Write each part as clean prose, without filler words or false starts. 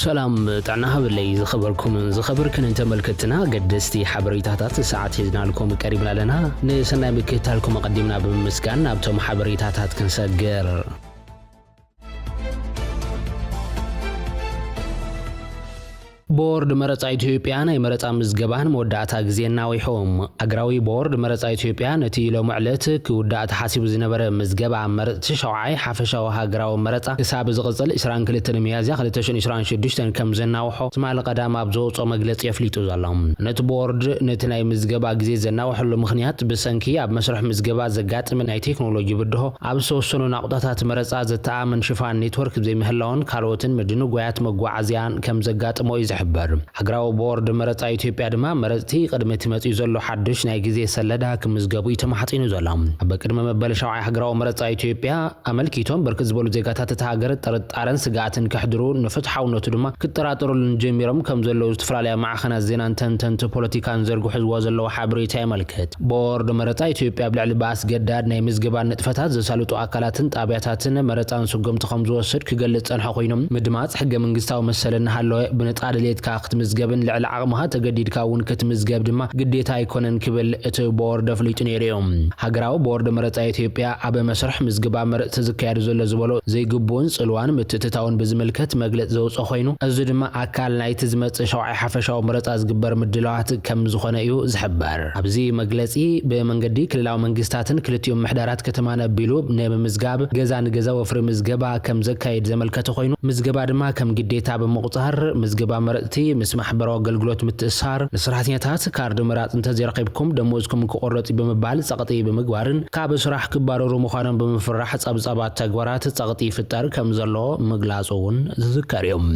سلام تعنا هبلي زخبركم انت ملكتنا قدستي حبريتات ساعات يزنا لكم قريبنا لنا نسنا بكيتا لكم قدمنا بمسكان ابتم حبريتات كنسجر بورد مرص ኢትዮጵያ ናይ መረጻ ምዝገባን መወዳእታ ግዜና ወይሖም አግራዊ ቦርድ መረጻ ኢትዮጵያ ነቲ ሎም ዕለት ክውዳእታ ሓሲቡ ዝነበረ ምዝገባ መረጽ ሸውዓይ ሓፈሻው ሃገራዊ መረጻ ሕሳብ ዝቕጽል 22 ሚያዝያ 2026 ከም ዘናውሖ ዝማለ ቀዳም ኣብ ዘውጾ መግለጽ የፍሊጡ ዘሎም ነቲ ቦርድ ነቲ ናይ ምዝገባ ግዜ ዘናውሕሉ ምኽንያት ብሰንኪ ኣብ መስርሕ ምዝገባ ዘጋጥም ናይ ቴክኖሎጂ ብድሆ ኣብ ዝተወሰኑ ናቁጣታት መረጻ ዘተኣመን ሽፋን ኔትወርክ ዘይምህላውን ካልኦትን ምድኑ ጎያት መጓዓዝያን ከም ዘጋጥሞ حبر حقراو بورد مرص ኢትዮጵያ ድማ መረጽቲ ቅድመት መጽኡ ዘሎ ሓድሽ ናይ ግዜ ሰለዳ ክምዝገቡ ይተማሓጺኑ ዘሎም ኣብ ቅድመ መበለ ሸውዓይ حقراو መረጽ ኢትዮጵያ አመልኪቶም በርክት ዝበሉ ዜጋታት ተሃገር ጥርጣረን ስጋትን ከሕድሩ ንፍትሓውነቱ ድማ ክጠራጠሩልን ጀሚሮም ከም ዘለው ዝተፈላልያ ማዕኸናት ዜናን ተንተንቲ ፖለቲካን ዘርግሑ ዝዋ ዘለው ሓበሬታ ይመልከት ቦርድ መረጽ ኢትዮጵያ ብልዕሊ ባስገዳድ ናይ ምዝገባ ንጥፈታት ዘሳልጡ አካላትን ጣብያታትን መረጻን ስጎምቲ ከም ዝወስድ ክገልጽ ፀንሐ ኮይኖም ምድማጽ ሕገ መንግስታዊ መሰለና ሃለወ ብነጻድሌት ካኽት ምዝገብን ልዕሊ ዓቕምها ተገዲድካ እውን ክትምዝገብ ድማ ግዴታ ኣይኮነን ክብል እቲ ቦርድ ፍሊጡ ነይሮም ሃገራዊ ቦርድ መረጻ ኢትዮጵያ ኣብ መስርሕ ምዝገባ መረጽ ዝካየድ ዘሎ ዝበሎ ዘይግቡን ጽልዋን ምትትታውን ብዝመልከት መግለጽ ዘውጾ ኮይኑ እዚ ድማ ኣካል ናይቲ ዝመጽእ ሸውዓይ ሓፈሻዊ መረጻ ዝግበር ምድላዋት ከም ዝኾነ እዩ ዝሕበር ኣብዚ መግለጺ ብመንገዲ ክልላዊ መንግስታትን ክልቲኦም ምሕዳራት ከተማ ነቢሉ ንምዝጋብ ገዛ ንገዛ ወፍሪ ምዝገባ ከም ዘካየድ ዘመልከተ ኮይኑ ምዝገባ ድማ ከም ግዴታ ብምቁጻር ምዝገባ መረጽቲ ምስ ማሕበራዊ አገልግሎት ምትእሳር ለሰራሕተኛታት ካርድ መራጽ እንተ ዘረኺብኩም ደሞዝኩም ክቆረጽ በመባል ጸቅጢ በመግባርን ካብ ስራሕ ክባረሩ ምዃኖም በመፍራሕ ጸብጻባት ተግባራት ጸቅጢ ፍጠር ከም ዘሎ መግላጹን ዝዝከርዮም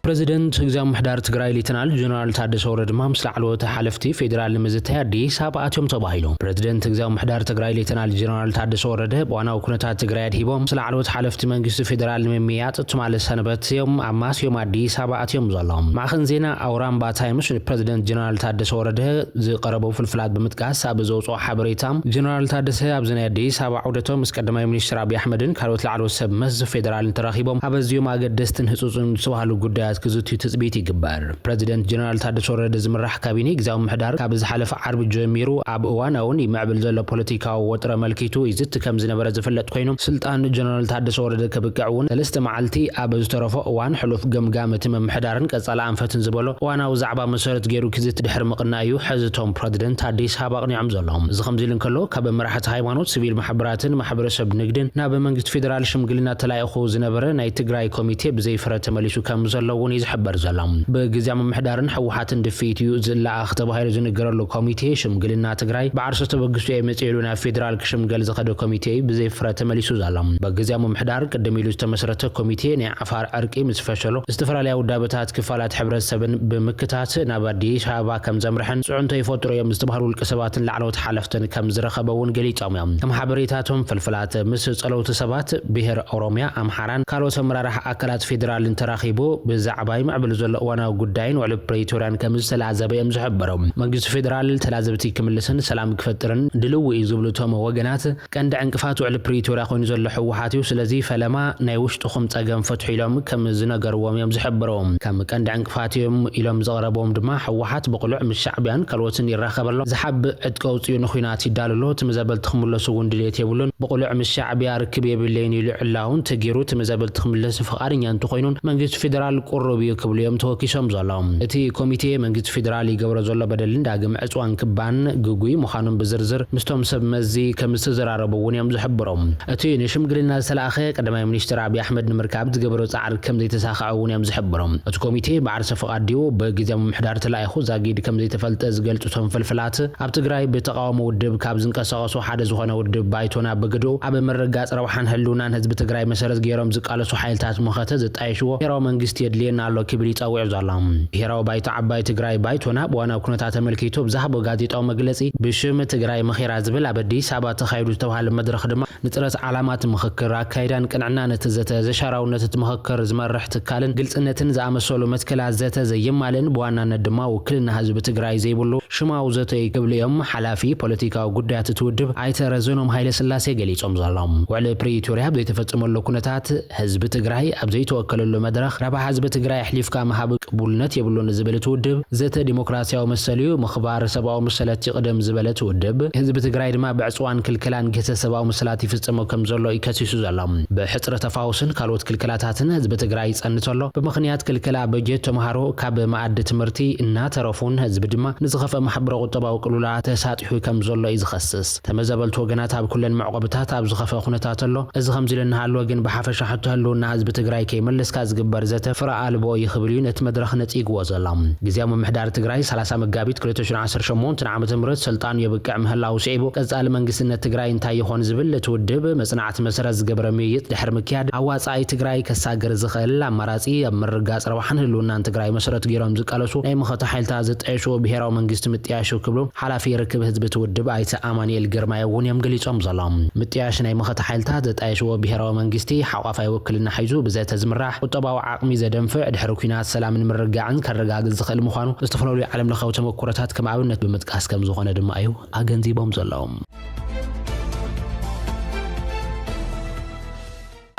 ፕሬዚደንት ግዛም ምሕዳር ትግራይ ሌተናል ጀነራል ታደሰ ወረደ ማምስል ዓለወተ ሓለፍቲ ፌደራል ምዝታይ አዲስ አበባ አቶም ተባሂሉ ፕሬዚደንት ግዛም ምሕዳር ትግራይ ሌተናል ጀነራል ታደሰ ወረደ በዋናው ኩነታት ትግራይ ሂቦም ስለ ዓለወተ ሓለፍቲ መንግስት ፌደራል መሚያጥ ትማለ ሰንበት ዮም አማስዮም አዲስ አበባ አቶም ዘሎም ማኸን ዜና አውራምባ ታይምስ ፕሬዚደንት ጀነራል ታደሰ ወረደ ዝቀረበው ፍልፍላት በመጥቃስ ኣብ ዘውጾ ሓበሬታም ጀነራል ታደሰ ኣብ ዝናይ አዲስ አበባ ዑደቶም ምስ ቀዳማይ ሚኒስትር አብይ አሕመድን ካልኦት ለዓለወት ሰብ መዝ ፌደራል ተራኺቦም ኣብዚዮም አገደስትን ህጹጽን ዝባሃሉ ጉዳያት ክዝቱ ትጽቢት ይግበር ፕሬዚደንት ጀነራል ታደሰ ወረደ ዝምራሕ ካቢኔ ግዛው ምሕዳር ካብ ዝሓለፈ ዓርብ ጀሚሩ ኣብ እዋናውን ይምዕብል ዘሎ ፖለቲካዊ ወጥረ መልኪቱ ይዝት ከም ዝነበረ ዝፍለጥ ኮይኑ ስልጣን ጀነራል ታደሰ ወረደ ከብቅዕውን ሰለስተ መዓልቲ ኣብ ዝተረፈ እዋን ሕሉፍ ገምጋም እቲ ምሕዳርን ቀጻላ አንፈትን ዝበሎ እዋናዊ ዛዕባ መሰረት ገይሩ ክዝት ድሕር ምቕናዩ ሕዝቶም ፕሬዚደንት አዲስ አበባ ቅኒዖም ዘሎም እዚ ከም ኢልን ከሎ ካብ መራሕቲ ሃይማኖት ሲቪል ማሕበራትን ማሕበረሰብ ንግድን ናብ መንግስት ፌደራል ሽምግልና ተላኢኹ ዝነበረ ናይ ትግራይ ኮሚቴ ብዘይፍረ ተመሊሱ ከም ዘለው ይዝሕበር ዘሎም በግዚያም ምሕዳርን ሕወሓትን ድፊትዩ ዝላኣኽ ተባሂሉ ዝነገረሉ ኮሚቴ ሽምግልና ትግራይ ባዕርሶ ተበግስቱ የመጽኢሉና ፌደራል ክሽምገል ዝኸደ ኮሚቴ ብዘይፍረ ተመሊሱ ዘሎም በግዚያም ምሕዳር ቀደም ኢሉ ዝተመስረተ ኮሚቴ ናይ ዓፋር ዕርቂ ምስ ፈሸሎ ዝተፈላለዩ ውዳበታት ክፋላት ሕብረተሰብን ብምክታት ናብ አዲስ አበባ ከም ዘምርሕን ጽዑንቶ ይፈጥሩ እዮም ዝተባሃሉ ውልቀ ሰባትን ላዕለዎት ሓለፍትን ከም ዝረኸበውን ገሊጾም እዮም ከም ሓበሬታቶም ፍልፍላት ምስ ጸለውቲ ሰባት ብሄር ኦሮሚያ አምሓራን ካልኦት አመራርሓ አካላት ፌደራልን ተራኺቡ ብዛዕባ معبل زل وانا قداين وعلى بريتوريان كمزلازب يمزحبرهم መንግስት ፌደራል ተላዘብቲ ክምልስን ሰላም ክፈጥርን ድልው ይዝብሉቶም ወገናት ቀንድ ዕንቅፋቱ ዕለ ፕሪቶሪያ ኮይኑ ዘሎ ሕወሓት ስለዚ ፈለማ ናይ ውሽጥኹም ጸገም ፈትሑ ኢሎም ከም ዝነገርዎም ይምዝሕበሮም ከም ቀንድ ዕንቅፋትዮም ኢሎም ዘቀረቦም ድማ ሕወሓት በቁሉዕ ምሻዕቢያን ካልኦትን ይራኸበሎ ዝሓብ ዕጥቀውጽዩ ንኹናት ይዳልሎ ትምዘበል ትኽምለሱ ወንድሌት የብሉን በቁሉዕ ምሻዕቢያ ርክብ የብለይን ይልዕላውን ተጊሩ ትምዘበል ትኽምለስ ፈቃድኛ እንተ ኮይኑን መንግስት ፌደራል ቆሮብዩ ክብልዮም ተወኪሶም ዘሎም እቲ ኮሚቴ መንግስት ፌደራል ይገብሮ ዘሎ በደልን ዳግም ዕጽዋን ክባን ጉጉይ ምዃኑን ብዝርዝር ምስቶም ሰብ መዚ ከም ዝተዘራረቡውን እዮም ዝሕብሮም እቲ ንሽምግልና ዝተላኸ ቀዳማይ ሚኒስትር አብይ አሕመድ ንምርካብ ዝገብሮ ጻዕር ከም ዘይተሳኻውን እዮም ዝሕብሮም እቲ ኮሚቴ ባዕርሰ ፈቃዲው በግዚያዊ ምሕዳር ተላኢኹ ዛጊድ ከም ዘይተፈልጠ ዝገልጹቶም ፍልፍላት ኣብ ትግራይ ብተቃውሞ ውድብ ካብ ዝንቀሳቐሱ ሓደ ዝኾነ ውድብ ባይቶና በግዱ ኣብ መረጋጽ ረብሓን ህልውናን ህዝቢ ትግራይ መሰረት ገይሮም ዝቃለሱ ሓይልታት ምኸተ ዝጣይሽዎ ፌደራል መንግስት የድልየና ዘድልየና ኣሎ ክብል ይጻውዕ ዘሎ ብሄራዊ ባይቶ ዓባይ ትግራይ ባይቶና በዋናው ኩነታት ተመልኪቱ ብዛህቦ ጋዜጣዊ መግለጺ ብሽም ትግራይ መኺራ ዝብል ኣብ አዲስ አበባ ተኻይዱ ዝተባሃለ መድረኽ ድማ ንጥረት ዓላማት ምኽክር አካይዳን ቅንዕና ነቲ ዘተ ዘሻራውነት ምኽክር ዝመርሕ ትካልን ግልጽነትን ዝኣመሰሉ መትከላት ዘተ ዘየማልን በዋናነት ድማ ውክልና ህዝቢ ትግራይ ዘይብሉ ሽማው ዘተ ይክብልዮም ሓላፊ ፖለቲካዊ ጉዳያት ትውድብ ኣይተረዘኖም ሃይለ ስላሴ ገሊጾም ዘሎም ውዕል ፕሪቶሪያ ዘይተፈጸመሉ ኩነታት ህዝቢ ትግራይ ኣብ ዘይተወከለሉ መድረኽ ረባ ህዝቢ ትግራይ ሕሊፍካ መሃብ ቅቡልነት የብሉን ዝብል ትውድብ ዘተ ዲሞክራሲያዊ መሰልዩ ምኽባር ሰብኣዊ መሰላት ይቅደም ዝብል ትውድብ ህዝቢ ትግራይ ድማ ብዕጽዋን ክልከላን ገተ ሰብኣዊ መሰላት ይፍጽሙ ከም ዘሎ ይከሲሱ ዘሎም ብሕጽረ ተፋውስን ካልኦት ክልከላታትን ህዝቢ ትግራይ ይጸንተሎ ብምኽንያት ክልከላ በጀት ተማሃሮ ካብ ማዕድ ትምህርቲ እናተረፉን ህዝቢ ድማ ንዝኸፈ ማሕበረ ቁጠባዊ ቅሉላ ተሳጢሑ ከም ዘሎ ይዝኸስስ ተመዘበልቱ ወገናት ኣብ ኩለን መዕቆብታት ኣብ ዝኸፈ ኩነታት ኣሎ እዚ ከምዝልና ሃሎ ግን ብሓፈሻ ሕቶ ህልውና ህዝቢ ትግራይ ከይመለስካ ዝግበር ዘተ ፍርኣልቦ ይኽብል እዩ ነቲ መድረኽ ነጺግዎ ዘሎም ግዚያዊ ምምሕዳር ትግራይ 30 መጋቢት 2018 ዓመተ ምህረት ስልጣን የብቅዕ ምህላው ሲዒቡ ቀጻሊ መንግስትነት ትግራይ እንታይ ይኾን ዝብል ትውድብ መጽናዕት መሰረት ዝገበረ ምይይጥ ድሕር ምክያድ ኣዋጻኢ ትግራይ ከሳገር ዝኽእል ኣማራጺ ኣብ ምርጋጽ ረብሓን ህልውናን ትግራይ መሰረት ገይሮም ዝቃለሱ ናይ መኸታ ሓይልታት ዝጠየሹ ብሄራዊ መንግስቲ ምጥያሹ ክብሉ ሓላፊ ርክብ ህዝቢ ትውድብ ኣይተ ኣማኑኤል ግርማይ እውን እዮም ገሊጾም ዘሎም ምጥያሽ ናይ መኸታ ሓይልታት ዝጠየሹ ብሄራዊ መንግስቲ ሓቋፋይ ውክልና ሒዙ ብዘተ ዝምራሕ ቁጠባዊ ዓቕሚ ዘደንፍዕ ድሕሪ ኩናት ሰላምን ምርጋዕን ከረጋግጽ ዝኽእል ምዃኑ ዝተፈላለዩ ዓለም ለኻዊ ተመኩሮታት ከም ኣብነት ብምጥቃስ ከም ዝኾነ ድማ እዩ ኣገንዚቦም ዘለዎም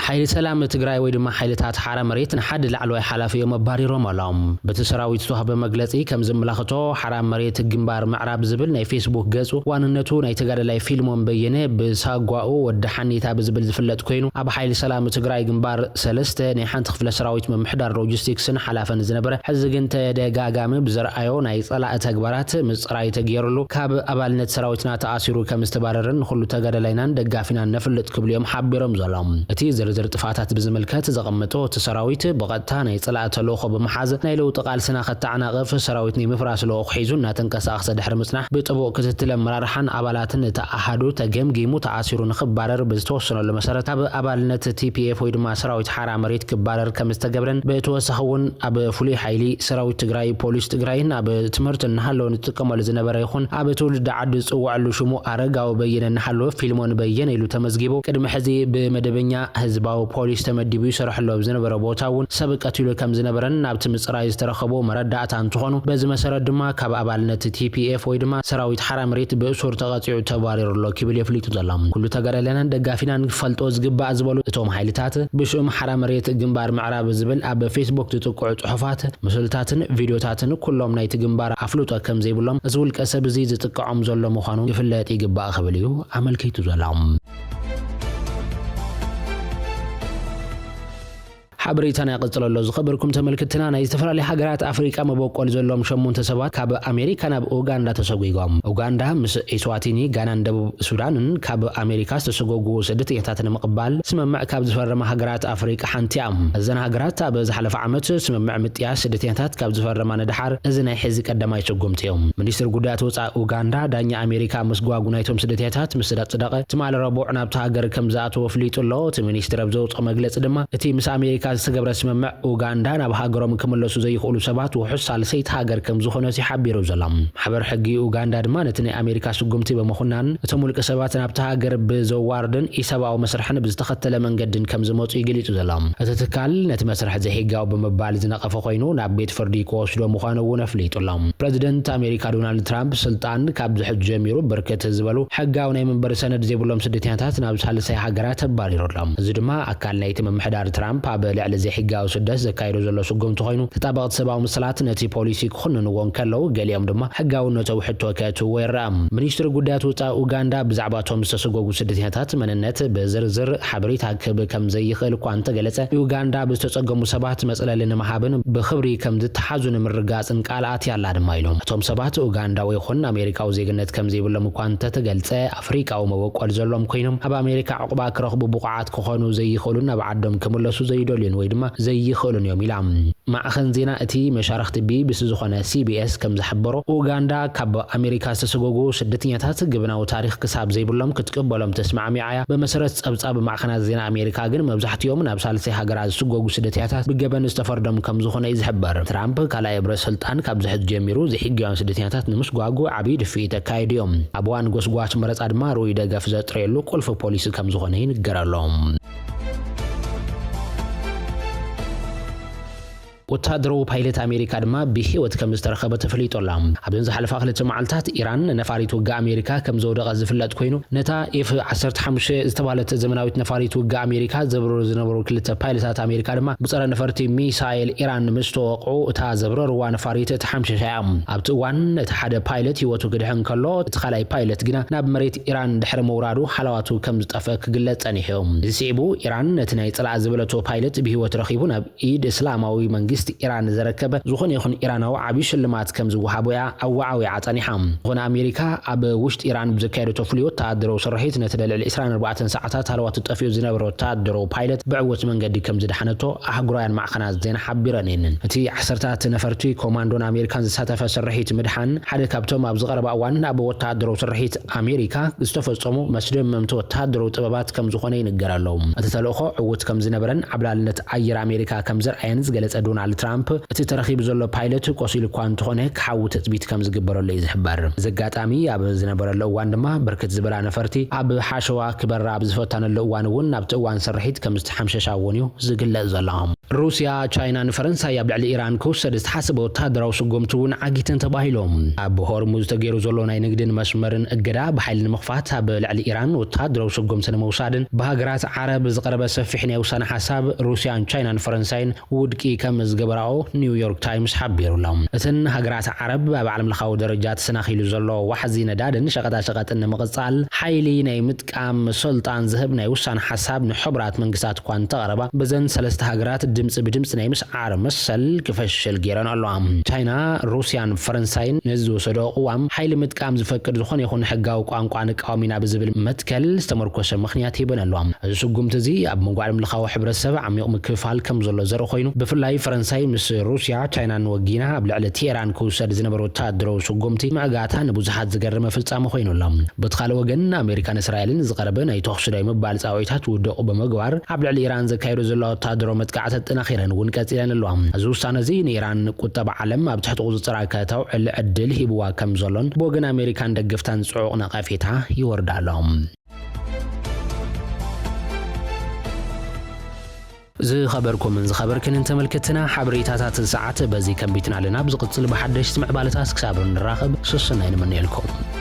حيل سلام تجري ويدما حيلتات حرام مريت نحد لعلو حلافي مباري رومالام بتسراوي تتوها بمجلسي كم زملاخته حرام مريت جنبار معرب زبل ناي فيسبوك جزو واننتو ناي تجاري لاي فيلم مبينه بساقواو ودحني تاب زبل فلت كوينو اب حيل سلام تجري جنبار سلسته ناي حنت خفله سراويت ممحدار لوجيستيكسن حلافن زنبره حزقنت دغاغامي بزرعيو ناي صلاة تجبرات مصراي تغيرلو كاب ابالنت سراويتنا تاسيرو كمستباررن كله تجاري لاينان دغافينا نفلت كبليوم حبيرم زلام اتي زر ጥፋታት ብዝመልከት ዘቀመጦ ተሰራዊት በቀጥታ ናይ ጽላእተ ለኹ በመሓዝ ናይ ለውጥ ቃልስና ከተዓናቀፍ ሰራዊት ናይ ምፍራስ ለኹ ሒዙና ተንቀሳቀሰ ድሕር ምጽናሕ ብጥቡቅ ክትትል መራርሓን አባላትን ተአሃዱ ተገምጊሙ ተአሲሩ ንኽባረር ብዝተወሰነሉ መሰረት ኣብ አባልነት ቲፒኤፍ ወይ ድማ ሰራዊት ሓራ መሬት ክባረር ከምዝተገብረን በተወሰኸውን ኣብ ፍሉይ ሓይሊ ሰራዊት ትግራይ ፖሊስ ትግራይን ኣብ ትምህርትን ሃለው ንጥቀመሉ ዝነበረ ይኹን ኣብ ትውልድ ዓዲ ጽዋዕሉ ሽሙ አረጋው በየነ ሃለው ፊልሞን በየነ ኢሉ ተመዝጊቡ ቅድመ ሕዚ ብመደበኛ ህዝባዊ ፖሊስ ተመዲቡ ይሰርሕሎ ዝነበረ ቦታውን ሰብቀትሉ ከም ዝነበረን ናብቲ ምጽራይ ዝተረኸቦ መረዳእታ እንትኾኑ በዚ መሰረት ድማ ካብ አባልነት ቲፒኤፍ ወይ ድማ ሰራዊት ሓራ መሬት ብእሱር ተቐጽዑ ተባሪሩሎ ክብል የፍሊጡ ዘሎም ኩሉ ተገረለናን ደጋፊናን ፈልጦ ዝግባእ ዝበሉ እቶም ሓይልታት ብሽም ሓራ መሬት ግንባር ምዕራብ ዝብል ኣብ ፌስቡክ ትጥቅዑ ጽሑፋት ምስልታትን ቪድዮታትን ኩሎም ናይቲ ግንባር ኣፍሉጦ ከም ዘይብሎም እዚ ውልቀ ሰብ እዚ ዝጥቀዖም ዘሎ ምዃኑ ይፍለጥ ይግባእ ክብል እዩ ኣመልኪቱ ዘሎም حبريتنا يقتلوا زخبركم تملكتنا ناي استفرالي حجرات أفريقيا مبوقول زلهم شمون تسبات كاب أمريكا ناب أوغندا تسوقيهم أوغندا مس إسواتيني غانا دب السودان كاب أمريكا تسوقو سدت يحتاجنا مقبل سمع كاب زفر ما حجرات أفريقيا حنتيام زنا حجرات بز حلف عمت سمع متياس سدت يحتاج كاب زفر ما ندحر زنا يحزق قدما يسوقهم تيوم منيستر قدات وصا أوغندا دانيا أمريكا مسقوا جونايتهم سدت يحتاج مسدت صدقة تمال ربوعنا بتهاجر كم زاتو وفليت الله تمنيستر بزوج مجلس دما تي مس أمريكا سجبر اسمع أوغندا نبهاجرهم كملوا زي يقولوا سبات وحس على سيد هاجر كم زخنا سيحبيرو زلام حبر حقي أوغندا دمانتني أمريكا سجمتي بمخنان تملك سبات نبتهاجر بزواردن يسبع ومسرحنا بزتختل من جدن كم زموت يجليتو زلام أتتكال نت مسرح زي هيجاو بمبالز نقف قينو نبيت فردي كوسلو مخانو ونفليت اللام بريزيدنت أمريكا دونالد ترامب سلطان كابز حج جميرو بركة زبلو حقاو نايم برسند زي بلوم سدتيانات نابز حال سي حجرات باريرو اللام زدما أكال نايتم محدار ترامب على زي حقاو سدس زكايرو زلو سقوم تخينو تطابقت سبعو مسلات نتي بوليسي كخنن وانكالو قاليام دما حقاو نتو حتو كاتو ويرام منيستر قدات وطا أوغندا بزعباتهم سسقوقو سدتيانات من النت بزرزر حبريت هكب كم زي خلقو عن تقلت أوغندا بستسقمو سبات مسألة لنا محابن بخبري كم تحازن من رقاس انقالات يالا دمايلهم توم سبات أوغندا ويخن أمريكا وزيغنت كم زي بلمو كوانت تقلت أفريقا وموقوال زلوم كوينهم أبا أمريكا عقبا كرخبو بقعات كخانو زي خلونا بعدهم كمولسو زي دول ዘይብልን ወይ ድማ ዘይኽእሉን እዮም ኢላ ማዕኸን ዜና እቲ መሻርክቲ ቢቢሲ ዝኾነ CBS ከም ዝሕበሮ ኡጋንዳ ካብ ኣሜሪካ ዝተሰጎጉ ስደተኛታት ግብናዊ ታሪክ ክሳብ ዘይብሎም ክትቅበሎም ተስማዕሚዓያ በመሰረት ጸብጻብ ማዕኸናት ዜና ኣሜሪካ ግን መብዛሕትኦም ናብ ሳልሳይ ሃገራት ዝሰጎጉ ስደተኛታት ብገበን ዝተፈርዶም ከም ዝኾነ ይዝሕበር ትራምፕ ካልኣይ ብረ ስልጣን ካብ ዝሕዝ ጀሚሩ ዘይሕጋውያን ስደተኛታት ንምስጓጉ ዓብይ ድፊት ኣካይዱ እዮም ኣብ እዋን ጎስጓስ መረፃ ድማ ሩይ ደገፍ ዘጥርየሉ ቁልፊ ፖሊሲ ከም ዝኾነ ይንገረሎም ወታደራዊ ፓይለት ኣሜሪካ ድማ ብህይወት ከም ዝተረኸበ ተፈሊጦላ ኣብዘን ዝሓለፈ ክልተ መዓልታት ኢራን ነፋሪት ውግእ ኣሜሪካ ከም ዘወደቐ ዝፍለጥ ኮይኑ ነታ F-15 ዝተባለተ ዘመናዊት ነፋሪት ውግእ ኣሜሪካ ዘብረሩ ዝነበሩ ክልተ ፓይለታት ኣሜሪካ ድማ ብጸረ ነፈርቲ ሚሳኤል ኢራን ምስ ተወቅዑ እታ ዘብረርዋ ነፋሪት ተሓምሸሻ ኣብቲ እዋን እቲ ሓደ ፓይለት ህይወቱ ክድሕን ከሎ እቲ ካልኣይ ፓይለት ግና ናብ መሬት ኢራን ድሕሪ ምውራዱ ሓላዋቱ ከም ዝጠፈ ክግለጽ ጸኒሑ ዝስዒቡ ኢራን ነቲ ናይ ጽላእ ዝበለቶ ፓይለት ብህይወት ረኺቡ ናብ ኢድ እስላማዊ መንግስቲ ኢራን ዘረከበ ዝኾነ ይኹን ኢራናዊ ዓቢ ሽልማት ከም ዝወሃቦ ኣዋዓዊ ዓጸኒሓ ዝኾነ ኣሜሪካ ኣብ ውሽጢ ኢራን ብዘካየደቶ ፍሉይ ወታደራዊ ስርሒት ነቲ ልዕሊ 24 ሰዓታት ሃለዋቱ ጠፊኡ ዝነበረ ወታደራዊ ፓይለት ብዕወት መንገዲ ከም ዝደሓነቶ ኣህጉራውያን ማዕኸናት ዜና ሓቢረን እየን እቲ 10 ነፈርቲ ኮማንዶን ኣሜሪካን ዝሳተፈ ስርሒት ምድሓን ሓደ ካብቶም ኣብ ዝቐረበ እዋን ኣብ ወታደራዊ ስርሒት ኣሜሪካ ዝተፈጸሙ መስደመምቲ ወታደራዊ ጥበባት ከም ዝኾነ ይንገረሎም እቲ ተልእኾ ዕውት ከም ዝነበረን ዓብላልነት ኣየር ኣሜሪካ ከም ዘርአየን ዝገለጸ ዶናልድ ትራምፕ እቲ ተረኺቡ ዘሎ ፓይለት ቆሲሉ እኳ እንተኾነ ክሓውት ትጽቢት ከም ዝግበረሉ ይዝሕበር ዘጋጣሚ ኣብ ዝነበረሉ እዋን ድማ ብርክት ዝበላ ነፈርቲ ኣብ ሓሸዋ ክበራ ኣብ ዝፈተነሉ እዋን እውን ናብቲ እዋን ስርሒት ከም ዝተሓምሸሻውን እዩ ዝግለጽ ዘሎ ሩስያ ቻይናን ፈረንሳይ ኣብ ልዕሊ ኢራን ክውሰድ ዝተሓሰበ ወታደራዊ ስጉምቲ እውን ዓጊተን ተባሂሎም ኣብ ሆርሙዝ ተገይሩ ዘሎ ናይ ንግድን መስመርን እገዳ ብሓይሊ ንምኽፋት ኣብ ልዕሊ ኢራን ወታደራዊ ስጉምቲ ንምውሳድን ብሃገራት ዓረብ ዝቐረበ ሰፊሕ ናይ ውሳነ ሓሳብ ሩስያን ቻይናን ፈረንሳይን ውድቂ ከም ዝገበራኦ ኒውዮርክ ታይምስ ሓቢሩሎም እተን ሃገራት ዓረብ ኣብ ዓለም ለኻዊ ደረጃ ተሰናኺሉ ዘሎ ዋሕዚ ነዳድን ሸቐጣሸቐጥን ንምቕጻል ሓይሊ ናይ ምጥቃም ስልጣን ዝህብ ናይ ውሳነ ሓሳብ ንሕቡራት መንግስታት እኳ እንተቐረባ በዘን ሰለስተ ሃገራት ድምፂ ብድምፂ ናይ ምስዓር መሰል ክፈሽል ገይረን ኣለዋ ቻይና ሩስያን ፈረንሳይን ንዝወሰዶ ቅዋም ሓይሊ ምጥቃም ዝፈቅድ ዝኾነ ይኹን ሕጋዊ ቋንቋ ንቃወሚና ብዝብል መትከል ዝተመርኮሰ ምኽንያት ይበን ኣለዋ እዚ ስጉምቲ እዚ ኣብ መንጎ ዓለም ለኻዊ ሕብረተሰብ ዓሚቕ ምክፍፋል ከም ዘሎ ዘርኢ ኮይኑ ብፍላይ ፈረንሳይ ምስ ሩስያ ቻይናን ወጊና ኣብ ልዕሊ ቴህራን ክውሰድ ዝነበረ ወታደራዊ ስጉምቲ ምዕጋታ ንብዙሓት ዝገርመ ፍጻመ ኮይኑላ በቲ ካልእ ወገን ኣሜሪካን እስራኤልን ዝቐረበ ናይ ተኹስ ዶ ምባል ጻውዒታት ውድቑ ብምግባር ኣብ ልዕሊ ኢራን ዘካየዱ ዘሎ ወታደራዊ መጥቃዕቲ ጥናኺረን እውን ቀፂለን ኣለዋ እዚ ውሳነ እዚ ንኢራን ቁጠባ ዓለም ኣብ ትሕቲ ቁፅጥር ከተውዕል ዕድል ሂብዋ ከም ዘሎን ብወገን ኣሜሪካን ደገፍታን ጽዑቕ ነቐፌታ ይወርዳ ኣሎ ዝኸበርኩም ዝኸበርክን ተመልክትና ሓበሬታታት ሰዓት በዚ ከንቢትና ለና ብዝቅጽል በሐደሽት ምዕባለታት ክሳብ ንራኸብ ስስናይ ንመንየልኩም